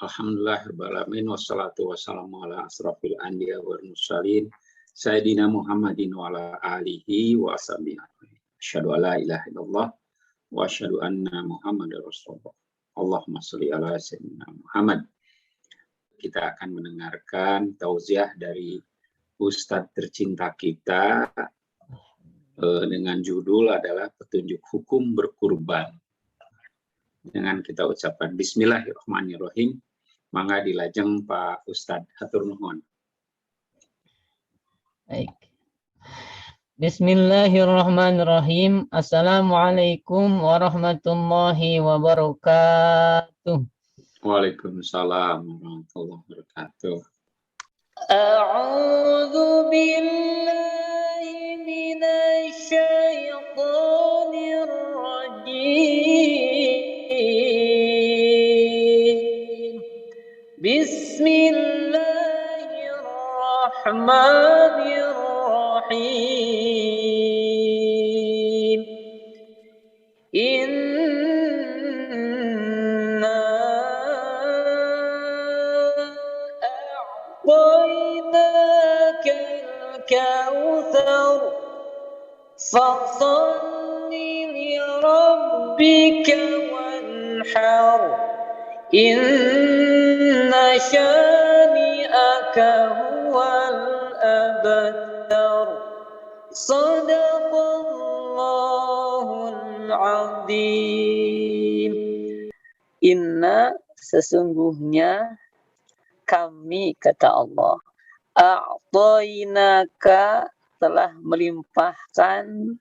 Alhamdulillahirrahmanirrahim. Wassalatu wassalamu ala asrafil anbiya wal mursalin Sayyidina Muhammadin wa ala alihi wa ashabihi. Asyhadu an la ilaha illallah wa asyhadu anna Muhammadar Rasulullah. Allahumma sholli ala sayyidina Muhammad. Kita akan mendengarkan tausiah dari Ustadz tercinta kita dengan judul adalah Petunjuk Hukum Berkurban. Dengan kita ucapkan Bismillahirrahmanirrahim. Mangga dilajeng Pak Ustadz, hatur nuhun. Baik. Bismillahirrahmanirrahim. Assalamualaikum warahmatullahi wabarakatuh. Waalaikumsalam warahmatullahi wabarakatuh. A'udzu billahi minasy syaithanir rajim. Bismillahirrahmanirrahim. Inna a'tainakal kautsar fasholli li rabbika wanhar. Inna syani'aka huwal abtar. Shadaqallahul azim. Inna, sesungguhnya kami, kata Allah, a'tainaka, telah melimpahkan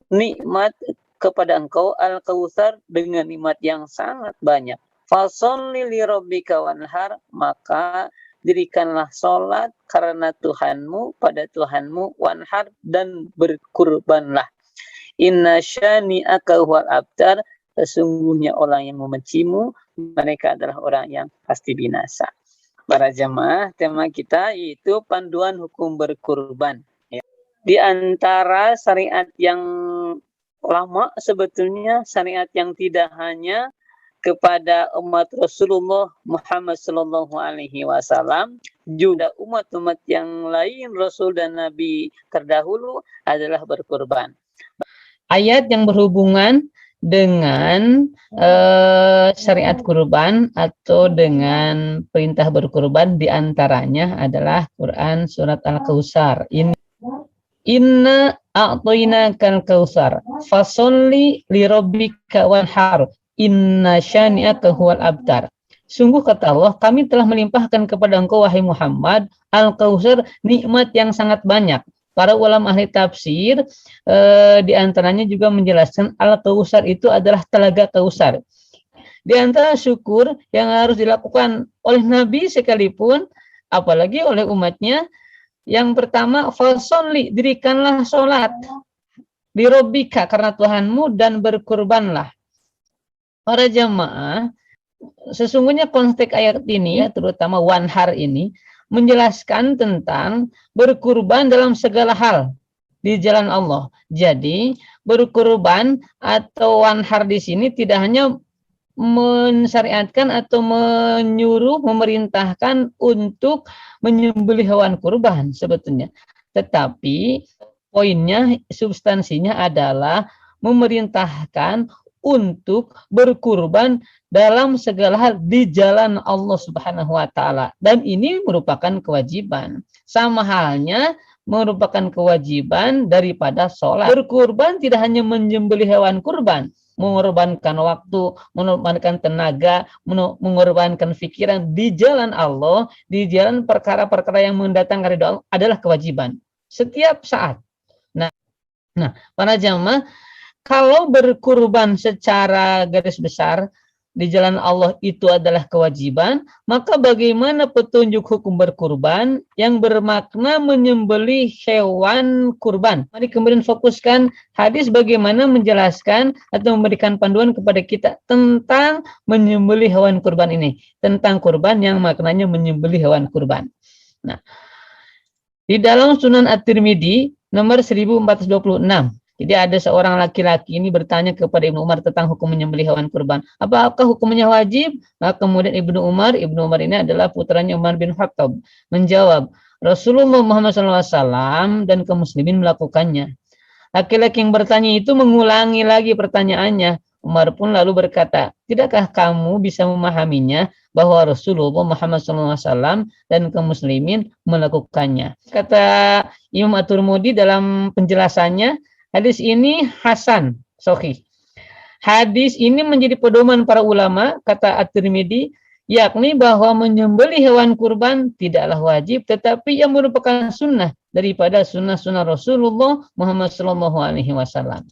nikmat kepada engkau al-kautsar dengan nikmat yang sangat banyak. Fasholli li rabbika wanhar, maka dirikanlah sholat karena Tuhanmu, pada Tuhanmu, wanhar, dan berkurbanlah. Inna syani'aka huwal abtar, sesungguhnya orang yang membencimu, mereka adalah orang yang pasti binasa. Para jamaah, tema kita yaitu panduan hukum berkurban. Di antara syariat yang lama sebetulnya, syariat yang tidak hanya kepada umat Rasulullah Muhammad Sallallahu Alaihi Wasallam, juga umat-umat yang lain, Rasul dan Nabi terdahulu adalah berkurban. Ayat yang berhubungan dengan syariat kurban atau dengan perintah berkurban diantaranya adalah Quran surat Al-Kautsar. Inna a'tainakal kautsar fasholli li rabbika wanhar. Inna syani'aka huwal abtar. Sungguh kata Allah, kami telah melimpahkan kepada engkau wahai Muhammad al-kautsar, nikmat yang sangat banyak. Para ulama ahli tafsir di antaranya juga menjelaskan al-kautsar itu adalah telaga Kautsar. Di antara syukur yang harus dilakukan oleh Nabi sekalipun, apalagi oleh umatnya, yang pertama, fasholli, dirikanlah sholat li rabbika, karena Tuhanmu, dan berkurbanlah. Para jamaah, sesungguhnya konteks ayat ini, terutama wanhar ini, menjelaskan tentang berkurban dalam segala hal di jalan Allah. Jadi, berkurban atau wanhar di sini tidak hanya mensyariatkan atau menyuruh, memerintahkan untuk menyembelih hewan kurban sebetulnya. Tetapi poinnya, substansinya adalah memerintahkan untuk berkurban dalam segala hal di jalan Allah Subhanahu wa taala, dan ini merupakan kewajiban. Sama halnya merupakan kewajiban daripada sholat. Berkurban tidak hanya menyembelih hewan kurban, mengorbankan waktu, mengorbankan tenaga, mengorbankan pikiran di jalan Allah, di jalan perkara-perkara yang mendatangkan ridha Allah adalah kewajiban setiap saat. Nah, para jamaah, kalau berkurban secara garis besar di jalan Allah itu adalah kewajiban, maka bagaimana petunjuk hukum berkurban yang bermakna menyembelih hewan kurban? Mari kemudian fokuskan hadis bagaimana menjelaskan atau memberikan panduan kepada kita tentang menyembelih hewan kurban ini, tentang kurban yang maknanya menyembelih hewan kurban. Nah, di dalam Sunan At-Tirmidzi nomor 1426 Jadi ada seorang laki-laki ini bertanya kepada Ibnu Umar tentang hukum menyembelih hewan kurban. Apakah hukumnya wajib? Maka kemudian Ibnu Umar ini adalah putranya Umar bin Khattab, menjawab, Rasulullah Muhammad SAW dan kaum muslimin melakukannya. Laki-laki yang bertanya itu mengulangi lagi pertanyaannya. Umar pun lalu berkata, tidakkah kamu bisa memahaminya bahwa Rasulullah Muhammad SAW dan kaum muslimin melakukannya? Kata Imam At-Tirmidzi dalam penjelasannya, hadis ini hasan, sahih. Hadis ini menjadi pedoman para ulama, kata At-Tirmidzi, yakni bahwa menyembelih hewan kurban tidaklah wajib, tetapi yang merupakan sunnah daripada sunnah-sunnah Rasulullah Muhammad SAW.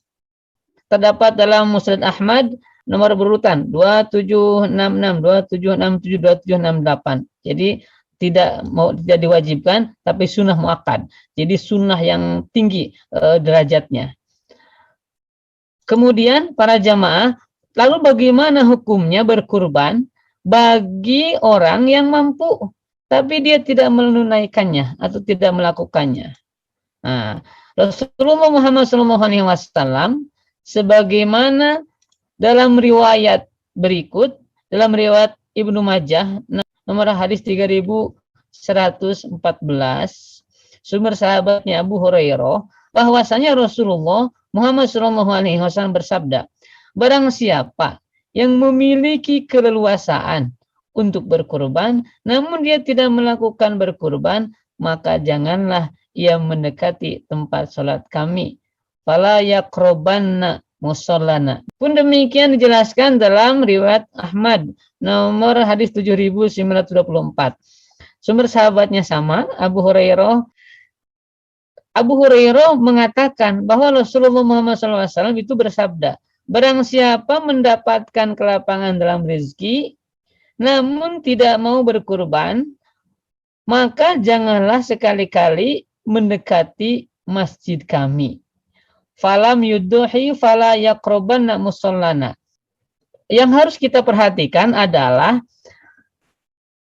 Terdapat dalam Musnad Ahmad nomor berurutan 2766, 2767, 2768. Jadi tidak diwajibkan, tapi sunnah muakkad. Jadi sunnah yang tinggi derajatnya. Kemudian para jamaah, lalu bagaimana hukumnya berkurban bagi orang yang mampu, tapi dia tidak menunaikannya atau tidak melakukannya? Nah, Rasulullah Muhammad SAW sebagaimana dalam riwayat berikut, dalam riwayat Ibnu Majah nomor hadis 3114, sumber sahabatnya Abu Hurairah, bahwasanya Rasulullah Muhammad SAW bersabda, barang siapa yang memiliki keleluasaan untuk berkurban, namun dia tidak melakukan berkurban, maka janganlah ia mendekati tempat sholat kami. Fala yaqrabanna musallana. Pun demikian dijelaskan dalam riwayat Ahmad nomor hadis 7924. Sumber sahabatnya sama, Abu Hurairah. Abu Hurairah mengatakan bahwa Rasulullah Muhammad SAW itu bersabda, barang siapa mendapatkan kelapangan dalam rezeki, namun tidak mau berkurban, maka janganlah sekali-kali mendekati masjid kami. Falam yudduhi fala yaqrabanna musallana. Yang harus kita perhatikan adalah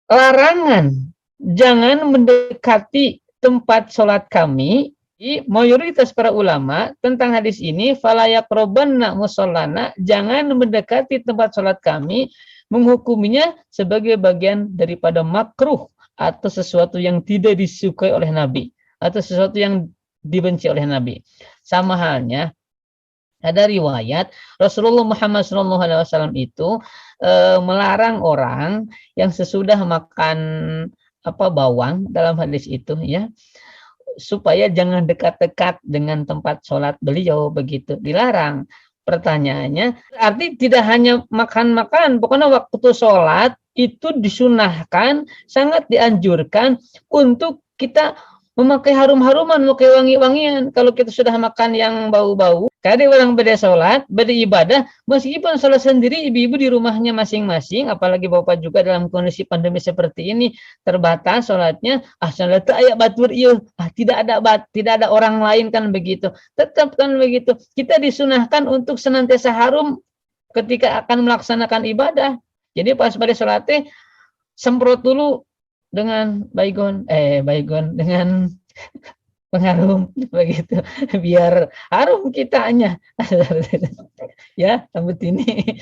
larangan jangan mendekati tempat sholat kami. Mayoritas para ulama tentang hadis ini, fala yaqrabanna musallana, jangan mendekati tempat sholat kami, menghukuminya sebagai bagian daripada makruh atau sesuatu yang tidak disukai oleh Nabi atau sesuatu yang dibenci oleh Nabi. Sama halnya ada riwayat Rasulullah Muhammad SAW itu melarang orang yang sesudah makan bawang dalam hadis itu, ya, supaya jangan dekat-dekat dengan tempat sholat beliau, begitu, dilarang. Pertanyaannya, arti tidak hanya makan-makan, pokoknya waktu sholat itu disunahkan, sangat dianjurkan untuk kita memakai harum-haruman, memakai wangi-wangian. Kalau kita sudah makan yang bau-bau, kadang orang beda sholat, beda ibadah, meskipun sholat sendiri, ibu-ibu di rumahnya masing-masing, apalagi bapak juga dalam kondisi pandemi seperti ini, terbatas sholatnya, sholat ayat batur iya, tidak ada orang lain, kan begitu. Tetap kan begitu. Kita disunahkan untuk senantiasa harum ketika akan melaksanakan ibadah. Jadi pas pada sholatnya, semprot dulu dengan baygon dengan pengharum, begitu, biar harum kitanya. Ya, rambut ini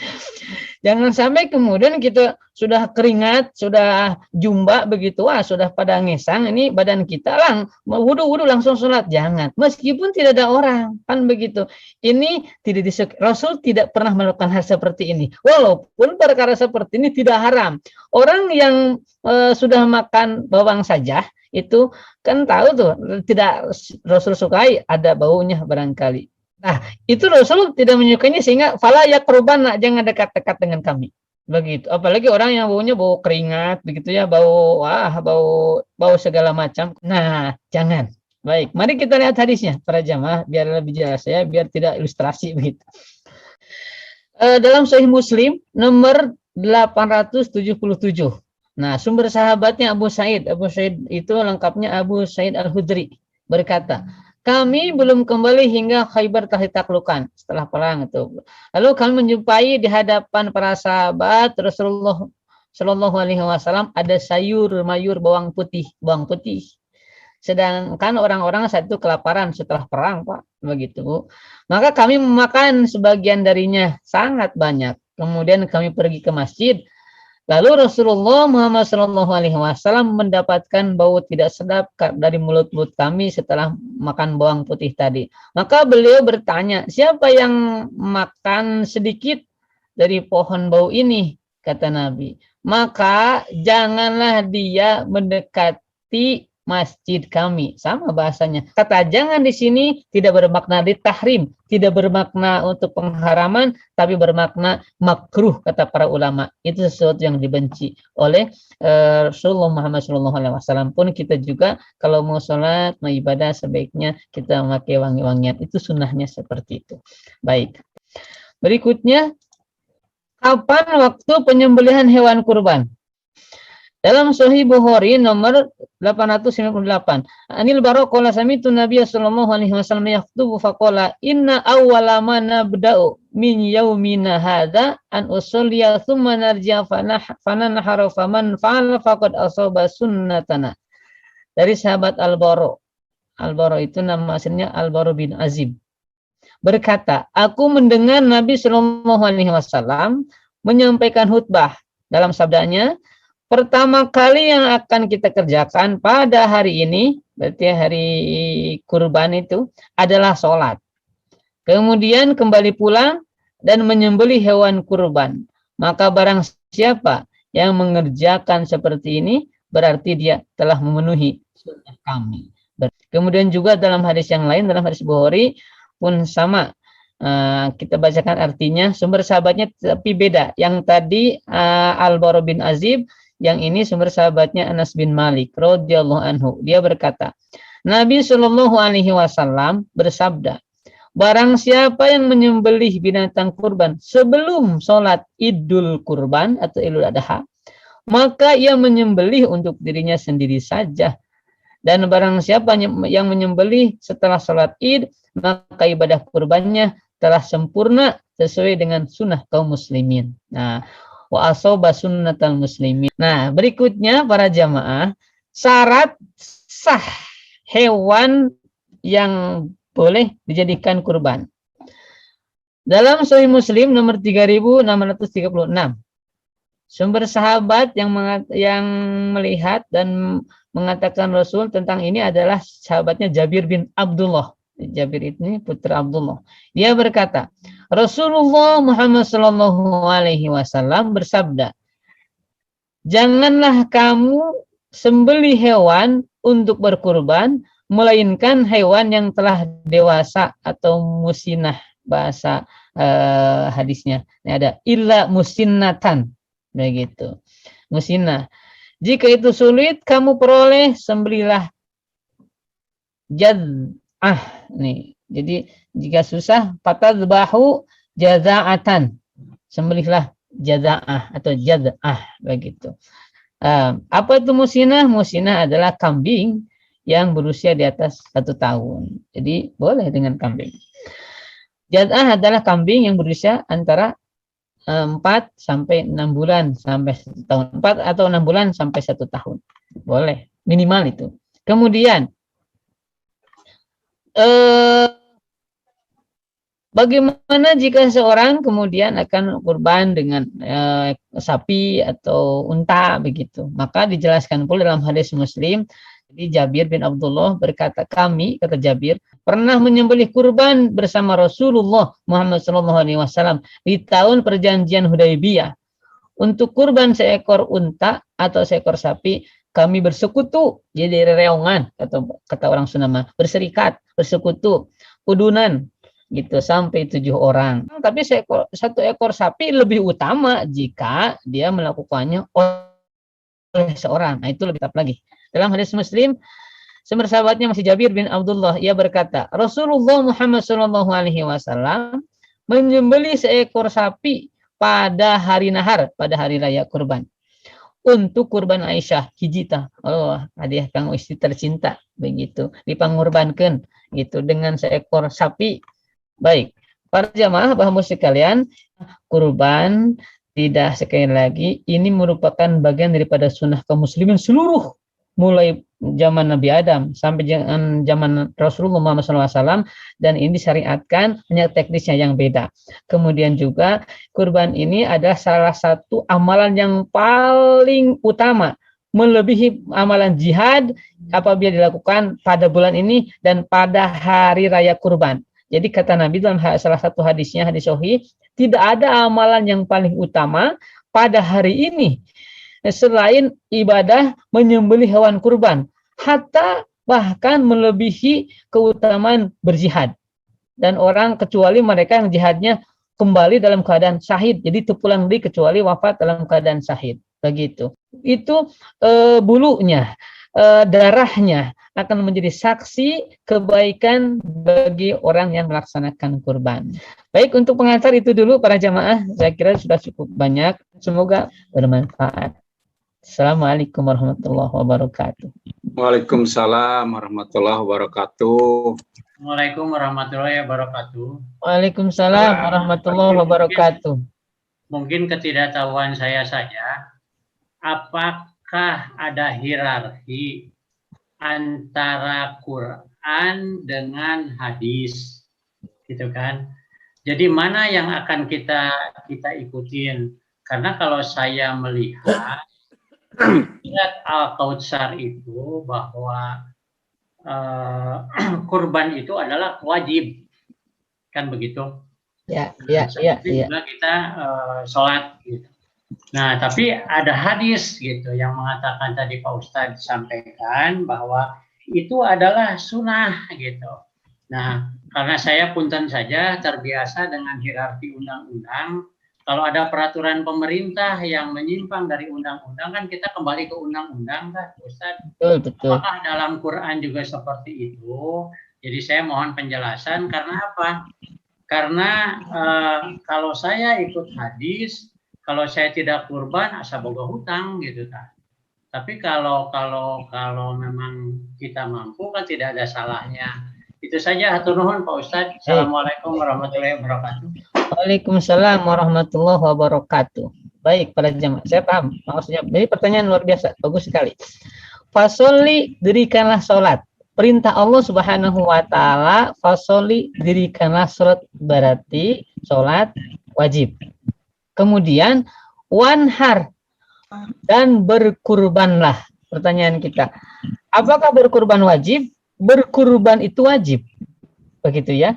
jangan sampai kemudian kita sudah keringat, sudah jumba begitu, sudah pada ngesang, ini badan kita wudu langsung sholat, jangan, meskipun tidak ada orang, kan begitu. Ini tidak disukai. Rasul tidak pernah melakukan hal seperti ini, walaupun perkara seperti ini tidak haram. Orang yang sudah makan bawang saja itu kan tahu tuh, tidak Rasul sukai, ada baunya barangkali. Nah, itu Rasul tidak menyukainya, sehingga fala yaqrabanna, jangan dekat-dekat dengan kami. Begitu. Apalagi orang yang baunya bau keringat begitu, ya, bau segala macam. Nah, jangan. Baik, mari kita lihat hadisnya para jamaah biar lebih jelas, ya, biar tidak ilustrasi begitu. Dalam Sahih Muslim nomor 877. Nah, sumber sahabatnya Abu Sa'id itu lengkapnya Abu Sa'id Al-Khudri, berkata, kami belum kembali hingga Khaybar telah ditaklukkan, setelah perang itu. Lalu kami menjumpai di hadapan para sahabat Rasulullah Shallallahu Alaihi Wasallam ada sayur mayur bawang putih. sedangkan orang-orang saat itu kelaparan setelah perang, Pak, begitu. Maka kami memakan sebagian darinya sangat banyak. Kemudian kami pergi ke masjid. Lalu Rasulullah Muhammad SAW mendapatkan bau tidak sedap dari mulut-mulut kami setelah makan bawang putih tadi. Maka beliau bertanya, siapa yang makan sedikit dari pohon bau ini? Kata Nabi. Maka janganlah dia mendekati masjid kami. Sama bahasanya. Kata jangan di sini tidak bermakna ditahrim, tidak bermakna untuk pengharaman, tapi bermakna makruh kata para ulama. Itu sesuatu yang dibenci oleh Rasulullah Muhammad SAW. Pun kita juga kalau mau sholat, mau ibadah sebaiknya kita memakai wangi-wangian. Itu sunnahnya seperti itu. Baik. Berikutnya, kapan waktu penyembelihan hewan kurban? Dalam Sahih Bukhari nomor 898. Anil Bara qala sami'tu Nabiy sallallahu alaihi wasallam yaktubu faqala inna awwala ma nabda'u min yaumina hadza an usalliya thumma narji'a fananharu faman fa'ala faqad asaba sunnatana. Dari sahabat Al-Bara. Al-Bara itu nama aslinya Al-Bara bin Azib. Berkata, aku mendengar Nabi sallallahu alaihi wasallam menyampaikan khutbah. Dalam sabdanya, pertama kali yang akan kita kerjakan pada hari ini, berarti hari kurban itu, adalah sholat. Kemudian kembali pulang dan menyembelih hewan kurban. Maka barang siapa yang mengerjakan seperti ini, berarti dia telah memenuhi sunnah kami. Kemudian juga dalam hadis yang lain, dalam hadis Bukhari pun sama. Kita bacakan artinya, sumber sahabatnya tapi beda. Yang tadi Al-Bara bin Azib, yang ini sumber sahabatnya Anas bin Malik radhiyallahu anhu. Dia berkata, Nabi Shallallahu alaihi wasallam bersabda, barang siapa yang menyembelih binatang kurban sebelum sholat Idul Kurban atau Idul Adha, maka ia menyembelih untuk dirinya sendiri saja. Dan barang siapa yang menyembelih setelah sholat Id, maka ibadah kurbannya telah sempurna sesuai dengan sunnah kaum muslimin. Nah, wa asaba sunnatal muslimin. Nah, berikutnya para jamaah, syarat sah hewan yang boleh dijadikan kurban. Dalam Sahih Muslim nomor 3636. Sumber sahabat yang melihat dan mengatakan Rasul tentang ini adalah sahabatnya Jabir bin Abdullah. Jabir ini putra Abdullah. Dia berkata, Rasulullah Muhammad sallallahu alaihi wasallam bersabda, janganlah kamu sembelih hewan untuk berkurban, melainkan hewan yang telah dewasa atau musinah bahasa hadisnya. Ini ada illa musinnatan, begitu. Musinah. Jika itu sulit kamu peroleh, sembelihlah jaz'ah. Nih, jadi jika susah, fatadbahu jaza'atan. Sembelihlah jaza'ah atau jaz'ah, begitu. Apa itu musinah? Musinah adalah kambing yang berusia di atas 1 tahun. Jadi boleh dengan kambing. Jaz'ah adalah kambing yang berusia antara 4 sampai 6 bulan sampai 1 tahun. 4 atau 6 bulan sampai 1 tahun. Boleh, minimal itu. Kemudian bagaimana jika seorang kemudian akan kurban dengan sapi atau unta begitu? Maka dijelaskan pula dalam hadis Muslim. Jadi Jabir bin Abdullah berkata, kami, kata Jabir, pernah menyembelih kurban bersama Rasulullah Muhammad SAW di tahun perjanjian Hudaybiyah. Untuk kurban seekor unta atau seekor sapi, kami bersekutu, jadi reongan, kata orang Sunda, berserikat, bersekutu, udunan, gitu, sampai 7 orang. Tapi satu ekor sapi lebih utama jika dia melakukannya oleh seorang. Nah, itu lebih tepat lagi. Dalam hadis Muslim, sumber sahabatnya masih Jabir bin Abdullah, ia berkata, Rasulullah Muhammad SAW menyembelih seekor sapi pada hari nahar, pada hari raya kurban. Untuk kurban Aisyah hijita, hadiah kang istri tercinta, begitu, dipangurbankan gitu dengan seekor sapi. Baik, para jamaah bahagia sekalian, kurban tidak, sekali lagi, ini merupakan bagian daripada sunnah kaum muslimin seluruh, mulai zaman Nabi Adam sampai zaman Rasulullah Muhammad SAW, dan ini disyariatkan, hanya teknisnya yang beda. Kemudian juga kurban ini adalah salah satu amalan yang paling utama, melebihi amalan jihad apabila dilakukan pada bulan ini dan pada hari raya kurban. Jadi kata Nabi dalam salah satu hadisnya, hadis sahih, tidak ada amalan yang paling utama pada hari ini selain ibadah menyembelih hewan kurban, hatta bahkan melebihi keutamaan berjihad. Dan orang, kecuali mereka yang jihadnya kembali dalam keadaan syahid, jadi terpulang di kecuali wafat dalam keadaan syahid. Begitu. Itu bulunya, darahnya akan menjadi saksi kebaikan bagi orang yang melaksanakan kurban. Baik, untuk pengantar itu dulu para jamaah, saya kira sudah cukup banyak. Semoga bermanfaat. Assalamualaikum warahmatullahi wabarakatuh. Waalaikumsalam warahmatullahi wabarakatuh. Assalamualaikum warahmatullahi wabarakatuh. Waalaikumsalam warahmatullahi wabarakatuh. Mungkin ketidaktahuan saya saja, apakah ada hierarki antara Quran dengan hadis, gitu kan? Jadi mana yang akan kita ikutin? Karena kalau saya melihat Al-Kautsar itu bahwa kurban itu adalah wajib, kan begitu? Ya. Juga kita sholat gitu. Nah, tapi ada hadis gitu yang mengatakan tadi Pak Ustadz sampaikan bahwa itu adalah sunnah gitu. Nah, karena saya punten saja terbiasa dengan hierarki undang-undang, kalau ada peraturan pemerintah yang menyimpang dari undang-undang kan kita kembali ke undang-undang kan, Ustadz. Betul. Apakah dalam Quran juga seperti itu? Jadi saya mohon penjelasan karena apa? Karena kalau saya ikut hadis, kalau saya tidak kurban asa boga hutang gitu kan. Tapi kalau memang kita mampu kan tidak ada salahnya. Itu saja, hatur nuhun Pak Ustadz. Assalamualaikum warahmatullahi wabarakatuh. Waalaikumsalam warahmatullahi wabarakatuh. Baik para jemaah, saya paham maksudnya. Ini pertanyaan luar biasa, bagus sekali. Fasoli, dirikanlah sholat. Perintah Allah Subhanahu wa taala, fasoli, dirikanlah sholat, berarti sholat wajib. Kemudian wanhar, dan berkurbanlah. Pertanyaan kita, apakah berkurban wajib? Berkurban itu wajib, begitu ya.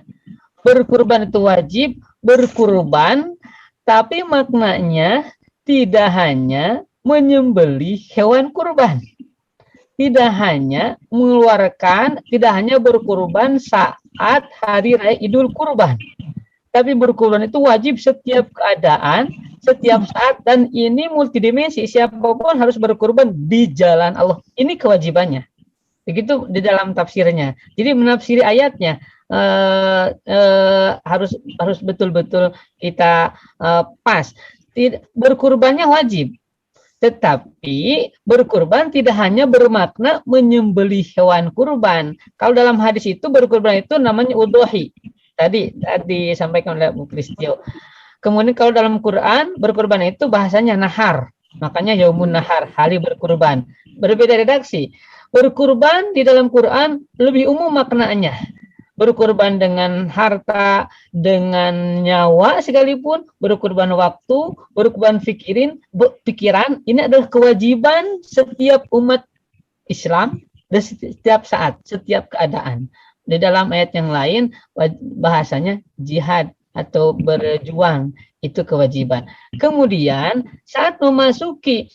Berkurban itu wajib, berkurban, tapi maknanya tidak hanya menyembelih hewan kurban, tidak hanya mengeluarkan, tidak hanya berkurban saat hari raya Idul Kurban, tapi berkurban itu wajib setiap keadaan, setiap saat, dan ini multidimensi. Siapapun harus berkurban di jalan Allah. Ini kewajibannya. Begitu di dalam tafsirnya. Jadi menafsiri ayatnya harus betul-betul kita pas. Berkurbannya wajib, tetapi berkurban tidak hanya bermakna menyembelih hewan kurban. Kalau dalam hadis itu berkurban itu namanya udhohi. Tadi disampaikan oleh Bu Kristio. Kemudian kalau dalam Quran berkurban itu bahasanya nahar. Makanya yaumun nahar, hari berkurban. Berbeda redaksi. Berkurban di dalam Quran lebih umum maknanya. Berkurban dengan harta, dengan nyawa sekalipun, berkurban waktu, berkurban pikiran, ini adalah kewajiban setiap umat Islam dan setiap saat, setiap keadaan. Di dalam ayat yang lain bahasanya jihad atau berjuang, itu kewajiban. Kemudian saat memasuki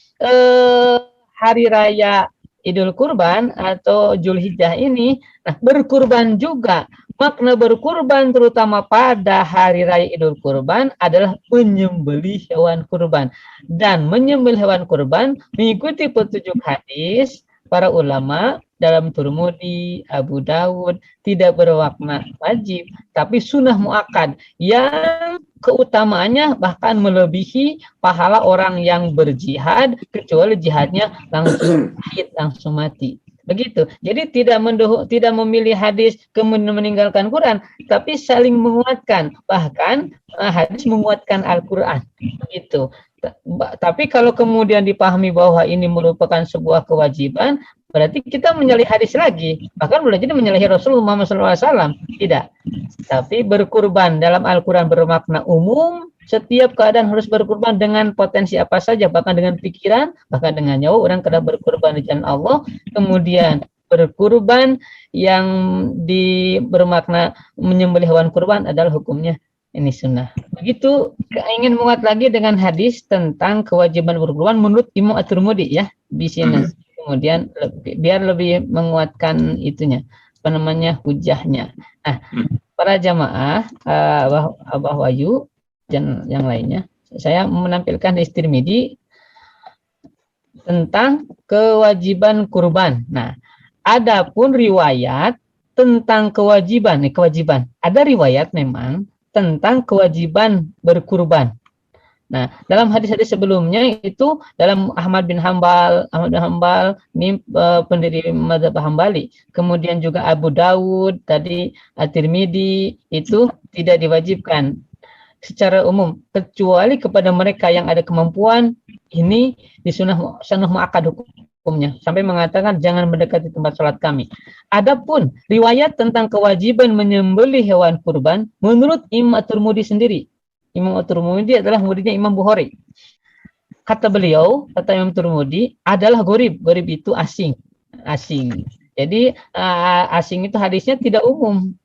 hari raya Idul Kurban atau Zulhijjah ini, nah berkurban juga. Makna berkurban terutama pada hari raya Idul Kurban adalah menyembelih hewan kurban. Dan menyembelih hewan kurban mengikuti petunjuk hadis para ulama dalam Tirmidzi, Abu Dawud, tidak bermakna wajib, tapi sunnah muakkad yang keutamaannya bahkan melebihi pahala orang yang berjihad, kecuali jihadnya langsung syahid, langsung mati. Begitu. Jadi tidak memilih hadis kemudian meninggalkan Quran, tapi saling menguatkan. Bahkan hadis menguatkan Al-Quran. Begitu. Tapi kalau kemudian dipahami bahwa ini merupakan sebuah kewajiban, berarti kita menyalahi hadis lagi. Bahkan boleh jadi menyalahi Rasulullah Muhammad SAW. Tidak. Tapi berkurban dalam Al-Quran bermakna umum. Setiap keadaan harus berkurban dengan potensi apa saja, bahkan dengan pikiran, bahkan dengan nyawa. Orang kena berkurban di jalan Allah. Kemudian berkurban yang bermakna menyembelih hewan kurban adalah hukumnya ini sunnah. Begitu ingin menguat lagi dengan hadis tentang kewajiban berkurban menurut Imam At-Tirmidzi ya di sini. Kemudian biar lebih menguatkan itunya, apa namanya, hujahnya. Nah, para jamaah Abah Wahyu dan yang lainnya, saya menampilkan di Tirmidzi tentang kewajiban kurban. Nah, adapun riwayat tentang kewajiban, ada riwayat memang tentang kewajiban berkurban. Nah, dalam hadis-hadis sebelumnya itu dalam Ahmad bin Hambal ini pendiri mazhab Hambali, kemudian juga Abu Dawud, tadi At-Tirmidzi, itu tidak diwajibkan secara umum kecuali kepada mereka yang ada kemampuan. Ini di sunnah muakkad hukumnya, sampai mengatakan jangan mendekati tempat sholat kami. Adapun riwayat tentang kewajiban menyembelih hewan kurban menurut Imam At-Tirmidzi sendiri. Imam At-Tirmidzi adalah muridnya Imam Bukhari. Kata beliau, kata Imam At-Tirmidzi, adalah gharib. Gharib itu asing. Jadi asing itu hadisnya tidak umum.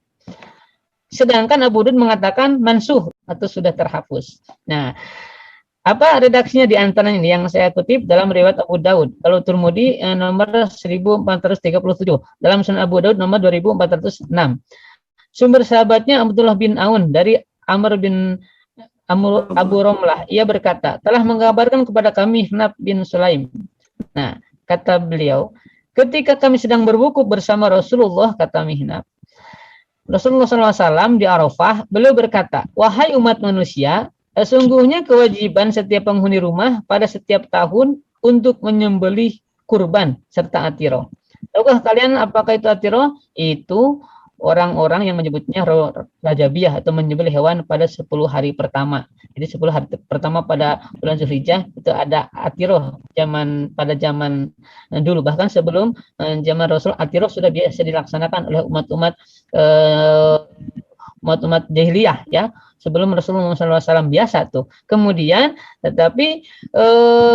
Sedangkan Abu Daud mengatakan mansuh atau sudah terhapus. Nah, apa redaksinya di antara ini yang saya kutip dalam riwayat Abu Daud. Kalau Tirmidzi nomor 1437, dalam Sunan Abu Daud nomor 2406. Sumber sahabatnya Abdullah bin Aun dari Amr bin Abu Romlah. Ia berkata, telah mengabarkan kepada kami Hnaf bin Sulaim. Nah, kata beliau, ketika kami sedang berwukuf bersama Rasulullah, kata Mihnaf, Rasulullah SAW di Arafah, beliau berkata, wahai umat manusia, sesungguhnya kewajiban setiap penghuni rumah pada setiap tahun untuk menyembelih kurban serta atiro. Tahukah kalian apakah itu atiro? Itu orang-orang yang menyebutnya Rajabiyah atau menyembelih hewan pada 10 hari pertama. Jadi 10 hari pertama pada bulan Zulhijjah itu ada atiro pada zaman dulu, bahkan sebelum zaman Rasul atiro sudah biasa dilaksanakan oleh umat jahiliyah ya, sebelum Rasulullah SAW biasa tuh. Kemudian tetapi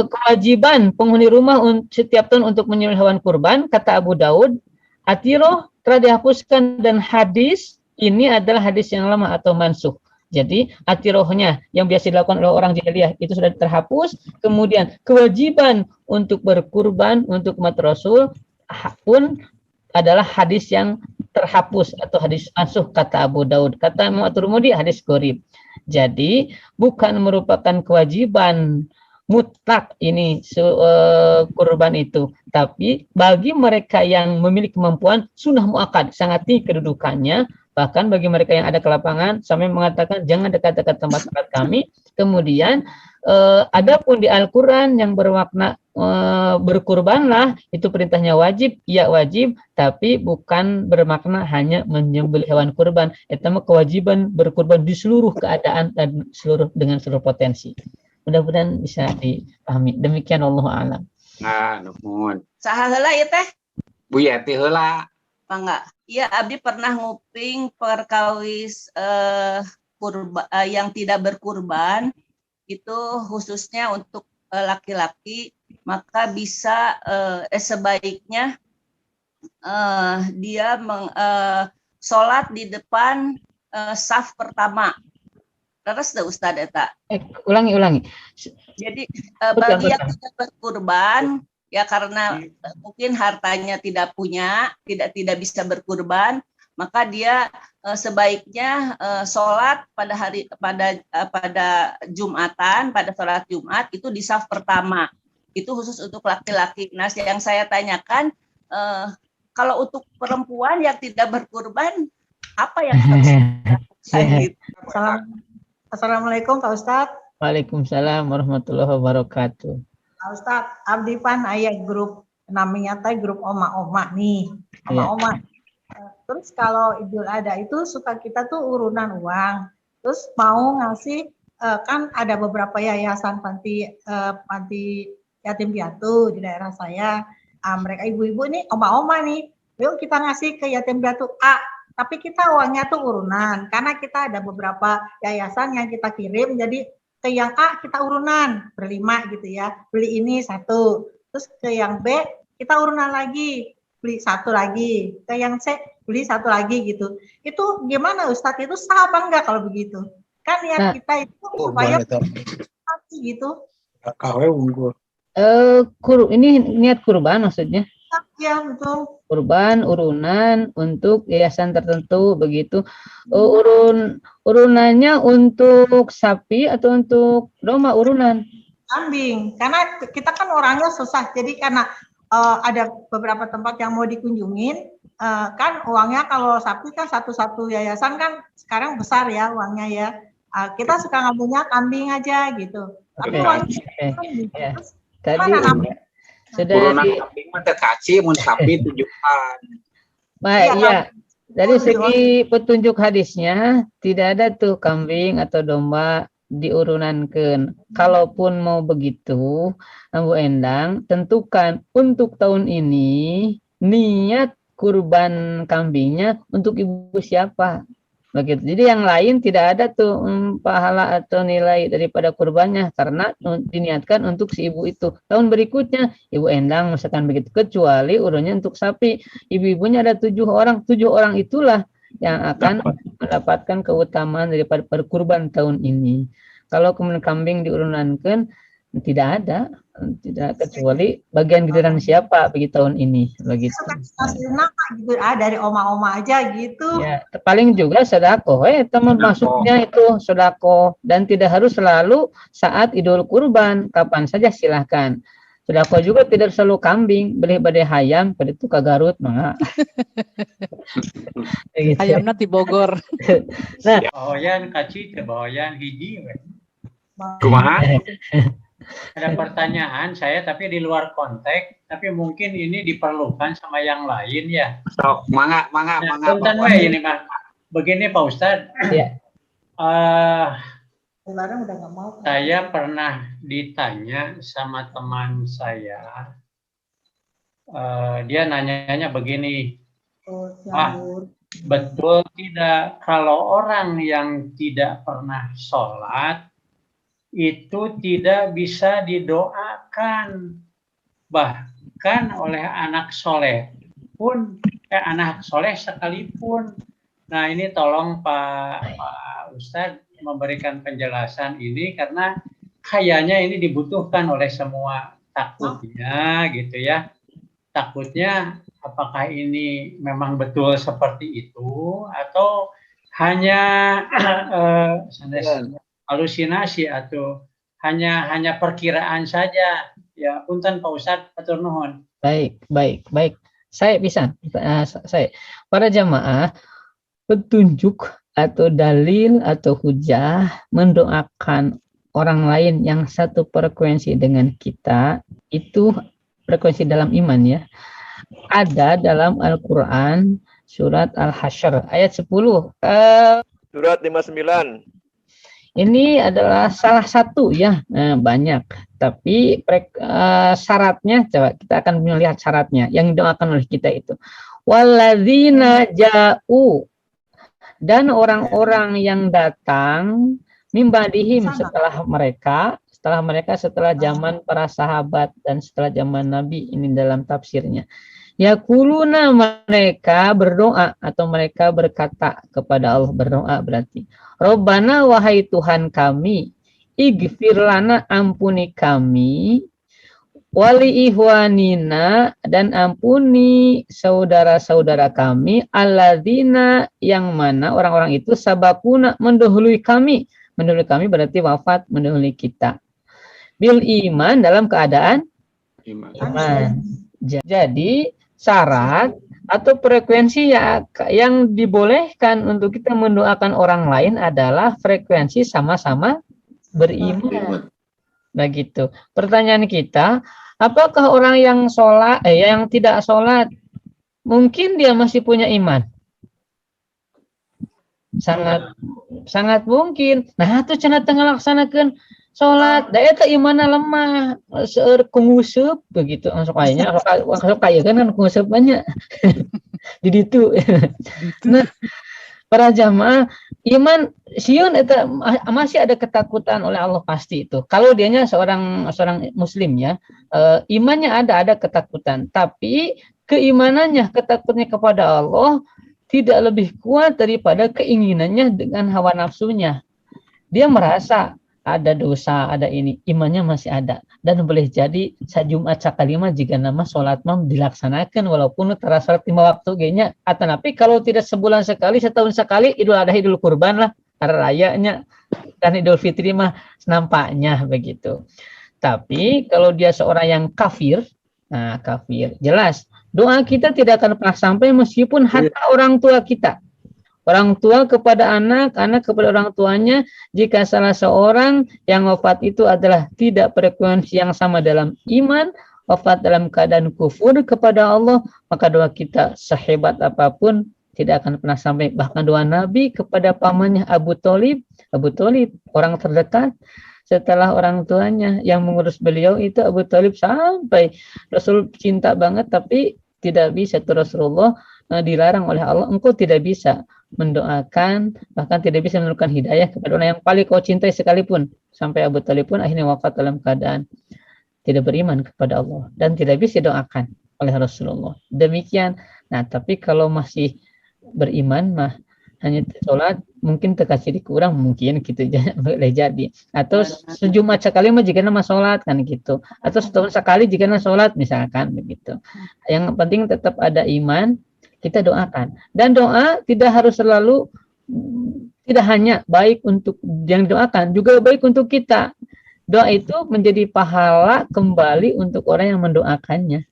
kewajiban penghuni rumah setiap tahun untuk menyembelih hewan kurban, kata Abu Daud, atiro telah dihapuskan dan hadis ini adalah hadis yang lama atau mansuh. Jadi atirohnya yang biasa dilakukan oleh orang jahiliyah itu sudah terhapus. Kemudian kewajiban untuk berkurban untuk umat Rasul pun adalah hadis yang terhapus atau hadis mansuh, kata Abu Daud. Kata Imam At-Tirmidzi hadis gharib. Jadi bukan merupakan kewajiban mutlak ini kurban itu, tapi bagi mereka yang memiliki kemampuan sunnah muakkad, sangat tinggi kedudukannya. Bahkan bagi mereka yang ada ke lapangan sampai mengatakan jangan dekat-dekat tempat sholat kami. Kemudian adapun di Al-Quran yang bermakna berkurbanlah, itu perintahnya wajib, ya wajib, tapi bukan bermakna hanya menyembelih hewan kurban. Itu kewajiban berkurban di seluruh keadaan dan dengan seluruh potensi. Mudah-mudahan bisa dipahami. Demikian Allah a'lam. Nah, nuhun. Saha heula ieu teh? Bu Yati heula. Mangga. Iya, abdi pernah nguping perkawis yang tidak berkurban itu khususnya untuk laki-laki, maka bisa sebaiknya dia sholat di depan saf pertama. Terus deh Ustadz eta. Ulangi. Jadi bagi yang tidak berkurban ya karena mungkin hartanya tidak punya, tidak bisa berkurban, maka dia sebaiknya sholat pada Jumatan, pada sholat Jumat itu di saf pertama. Itu khusus untuk laki-laki. Nah, yang saya tanyakan, kalau untuk perempuan yang tidak berkurban, apa yang harus dilakukan? Assalamualaikum Pak Ustadz. Waalaikumsalam warahmatullahi wabarakatuh. Pak Ustadz, abdi pan aya grup namanya teh grup oma-oma nih. Oma-oma. Terus kalau Idul Adha itu suka kita tuh urunan uang. Terus mau ngasih kan ada beberapa yayasan panti yatim piatu di daerah saya. mereka ibu-ibu nih, oma-oma nih, yuk kita ngasih ke yatim piatu A, tapi kita uangnya tuh urunan, karena kita ada beberapa yayasan yang kita kirim, jadi ke yang A kita urunan, berlima gitu ya, beli ini satu, terus ke yang B kita urunan lagi, beli satu lagi, ke yang C beli satu lagi gitu. Itu gimana Ustadz, itu sah apa enggak kalau begitu? Kan niat kita itu supaya gitu. Ini niat kurban maksudnya? Ya betul. Kurban urunan untuk yayasan tertentu begitu. Urunannya untuk sapi atau untuk domba urunan? Kambing, karena kita kan orangnya susah, jadi karena ada beberapa tempat yang mau dikunjungin, kan uangnya kalau sapi kan satu-satu yayasan kan sekarang besar ya uangnya ya. Kita suka ngambilnya kambing aja gitu. Tapi uangnya ya. Tadi sudah kambing mah terkaci mun sapi tujuan. Iya. Dari segi petunjuk hadisnya tidak ada tuh kambing atau domba diurunankan. Kalaupun mau begitu, Bu Endang tentukan untuk tahun ini niat kurban kambingnya untuk ibu siapa. Begitu. Jadi yang lain tidak ada tuh pahala atau nilai daripada kurbannya karena diniatkan untuk si ibu itu. Tahun berikutnya Ibu Endang misalkan begitu, kecuali urunnya untuk sapi. Ibu-ibunya ada 7 orang. 7 orang itulah yang akan mendapatkan keutamaan daripada kurban tahun ini. Kalau kemudian kambing diurunankan tidak ada, tidak kecuali bagian giliran siapa begitu tahun ini begitu. Dari oma-oma aja gitu. Ya, paling juga sedekah, teman maksudnya itu sedekah dan tidak harus selalu saat Idul Kurban, kapan saja silahkan. Sedekah juga tidak selalu kambing, beli badai hayam, pada itu ke Garut mangga. Hayamna di Bogor. Nah, bahoyan kaci teh bahoyan hiji we. Kumaha? Ada pertanyaan saya tapi di luar konteks, tapi mungkin ini diperlukan sama yang lain ya. Sok, mangga. Punten we ini mah. Begini Pak Ustadz. ya. Udah nggak mau. Saya pernah ditanya sama teman saya, dia nanyanya begini, betul tidak kalau orang yang tidak pernah sholat itu tidak bisa didoakan, bahkan oleh anak soleh pun, anak soleh sekalipun. Nah ini tolong Pak Ustadz memberikan penjelasan ini karena kayaknya ini dibutuhkan oleh semua, takutnya gitu ya. Takutnya apakah ini memang betul seperti itu atau hanya halusinasi atau hanya perkiraan saja. Ya, punten Pak Ustadz, atur nuhun. Baik. Saya bisa. Saya para jamaah, petunjuk atau dalil atau hujah mendoakan orang lain yang satu frekuensi dengan kita, itu frekuensi dalam iman ya. Ada dalam Al-Qur'an surat Al-Hasyr ayat 10. Surat 59. Ini adalah salah satu ya, banyak. Tapi syaratnya, coba kita akan melihat syaratnya yang didoakan oleh kita itu. Walladzina ja'u, dan orang-orang yang datang mimbadihim setelah mereka setelah zaman para sahabat dan setelah zaman Nabi, ini dalam tafsirnya. Yaquluna, mereka berdoa atau mereka berkata kepada Allah, berdoa berarti, Robbana, wahai Tuhan kami, ighfir lana, ampuni kami, wali ihwanina, dan ampuni saudara-saudara kami, alladzina, yang mana orang-orang itu sabakuna, mendahului kami berarti wafat, mendahului kita, bil iman, dalam keadaan iman. Jadi syarat atau frekuensi yang dibolehkan untuk kita mendoakan orang lain adalah frekuensi sama-sama beriman. Begitu. Pertanyaan kita, apakah orang yang sholat, yang tidak sholat, mungkin dia masih punya iman? Sangat mungkin. Nah, itu cenah tengah laksanakan sholat da eta imanna lemah seueur kunguseup begitu masuk kayaknya masuk kaya kan kunguseup banyak di ditu. Nah, para jamaah iman sieun eta masih ada ketakutan oleh Allah pasti itu. Kalau dianya seorang muslim ya, imannya ada ketakutan, tapi keimanannya, ketakutannya kepada Allah tidak lebih kuat daripada keinginannya dengan hawa nafsunya. Dia merasa ada dosa, ada ini, imannya masih ada. Dan boleh jadi sajumat sakalima jika nama sholat mam dilaksanakan walaupun terasa 5 waktu genya. Tapi kalau tidak sebulan sekali, setahun sekali, Idul Adha, Idul Kurban lah, hari rayanya, dan Idul Fitri mah nampaknya begitu. Tapi kalau dia seorang yang kafir, nah kafir, jelas doa kita tidak akan pernah sampai meskipun hatta orang tua kita. Orang tua kepada anak, anak kepada orang tuanya, jika salah seorang yang wafat itu adalah tidak frekuensi yang sama dalam iman, wafat dalam keadaan kufur kepada Allah, maka doa kita sehebat apapun tidak akan pernah sampai. Bahkan doa Nabi kepada pamannya Abu Thalib, orang terdekat setelah orang tuanya yang mengurus beliau itu Abu Thalib, sampai Rasul cinta banget tapi tidak bisa itu Rasulullah dilarang oleh Allah, engkau tidak bisa mendoakan, bahkan tidak bisa menurunkan hidayah kepada orang yang paling kau cintai sekalipun. Sampai Abu Thalib pun akhirnya wafat dalam keadaan tidak beriman kepada Allah dan tidak bisa doakan oleh Rasulullah. Demikian. Nah, tapi kalau masih beriman mah hanya sholat mungkin terkasih dikurang mungkin gitu boleh jadi. Atau sejumat sekali mah jika nama sholat kan gitu. Atau setahun sekali jika nama sholat misalkan begitu. Yang penting tetap ada iman. Kita doakan, dan doa tidak harus selalu, tidak hanya baik untuk yang doakan, juga baik untuk kita. Doa itu menjadi pahala kembali untuk orang yang mendoakannya,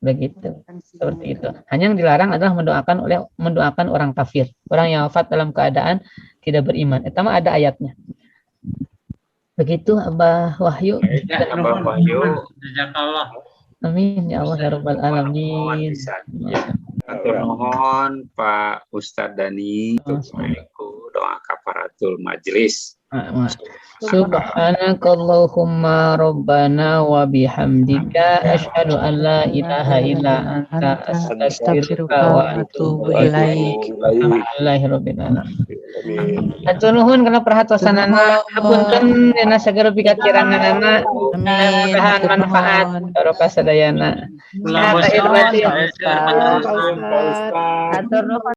begitu. Seperti itu. Hanya yang dilarang adalah mendoakan orang kafir, orang yang wafat dalam keadaan tidak beriman. Itu mah ada ayatnya. Begitu Abah Wahyu. Abah Wahyu. Jazakallah. Amin ya Allah ya Rabbal alamin. Atur nuhun Pak Ustadz Dani untuk doa kafaratul majlis. Subhanakallahumma rabbana wa bihamdika asyhadu an la ilaha illa anta astaghfiruka wa atubu ilaik. Alhamdulillahirabbil alamin. Atur nuhun kana perhatosanana, hapunten dina sagara pikakiranana. Mudah-mudahan manfaat barokah sadayana. Atur nuhun.